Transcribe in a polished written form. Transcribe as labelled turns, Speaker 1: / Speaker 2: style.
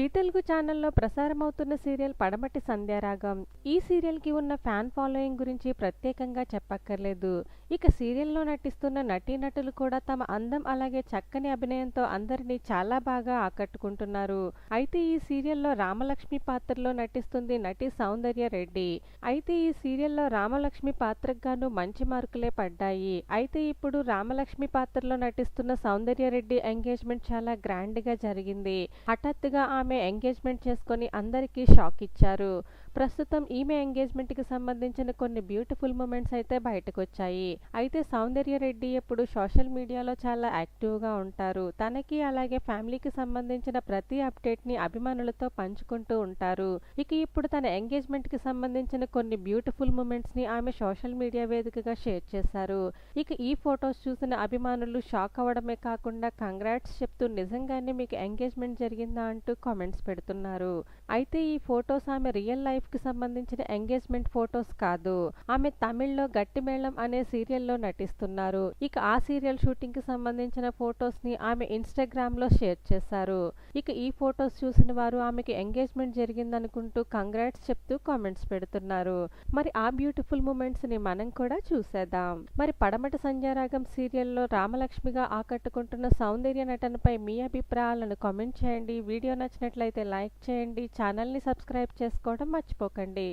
Speaker 1: G Telugu ఛానల్లో ప్రసారమవుతున్న serial పడమటి సంధ్యారాగం. ఈ సీరియల్‌కి ఉన్న ఫ్యాన్ ఫాలోయింగ్ గురించి ప్రత్యేకంగా చెప్పక్కర్లేదు. ఇక సీరియల్‌లో నటిస్తున్న నటీనటులు కూడా తమ అందం అలాగే చక్కని అభినయంతో అందరినీ చాలా బాగా ఆకట్టుకుంటున్నారు. అయితే ఈ సీరియల్‌లో రామలక్ష్మి పాత్రలో నటిస్తుంది నటి సౌందర్య రెడ్డి. అయితే ఈ సీరియల్‌లో రామలక్ష్మి పాత్రకు గాను మంచి మార్కులే పడ్డాయి. అయితే ఇప్పుడు రామలక్ష్మి పాత్రలో నటిస్తున్న సౌందర్య రెడ్డి ఎంగేజ్‌మెంట్ చాలా గ్రాండ్‌గా జరిగింది. హఠాత్తుగా ఆమె ఎంగేజ్‌మెంట్ చేసుకొని అందరికీ షాక్ ఇచ్చారు. ప్రస్తుతం ఈమె ఎంగేజ్‌మెంట్‌కి సంబంధించిన కొన్ని బ్యూటిఫుల్ మూమెంట్స్ అయితే బయటకొచ్చాయి. అయితే సౌందర్య రెడ్డి ఎప్పుడు సోషల్ మీడియాలో చాలా యాక్టివ్‌గా ఉంటారు. తనకి అలాగే ఫ్యామిలీకి సంబంధించిన ప్రతి అప్డేట్‌ని అభిమానులతో పంచుకుంటూ ఉంటారు. ఇక ఇప్పుడు తన ఎంగేజ్‌మెంట్‌కి సంబంధించిన కొన్ని బ్యూటిఫుల్ మూమెంట్స్‌ని ఆమె సోషల్ మీడియా వేదికగా షేర్ చేశారు. ఇక ఈ ఫొటోస్ చూసిన అభిమానులు షాక్ అవ్వడమే కాకుండా కంగ్రాట్స్ చెప్తూ నిజంగానే మీకు ఎంగేజ్‌మెంట్ జరిగిందా అంటూ కామెంట్స్ పెడుతున్నారు. అయితే ఈ ఫొటోస్ ఆమె రియల్ లైఫ్‌కి సంబంధించిన ఎంగేజ్‌మెంట్ ఫొటోస్ కాదు. ఆమె తమిళ్‌లో గట్టిమేళం అనే సీరియల్‌లో నటిస్తున్నారు. ఇక ఆ సీరియల్ షూటింగ్‌కి సంబంధించిన ఫొటోస్‌ని ఆమె ఇన్‌స్టాగ్రామ్‌లో షేర్ చేశారు. ఇక ఈ ఫొటోస్ చూసిన వారు ఆమెకి ఎంగేజ్‌మెంట్ జరిగిందనుకుంటూ కంగ్రాట్స్ చెప్తూ కామెంట్స్ పెడుతున్నారు. మరి ఆ బ్యూటిఫుల్ మూమెంట్స్‌ని మనం కూడా చూసేద్దాం. మరి పడమటి సంధ్యారాగం సీరియల్‌లో రామలక్ష్మిగా ఆకట్టుకుంటున్న సౌందర్య నటనపై మీ అభిప్రాయాలను కామెంట్ చేయండి. వీడియో నచ్చినట్లయితే లైక్ చేయండి. ఛానల్‌ని సబ్స్క్రైబ్ చేసుకోవడం మర్చిపోకండి.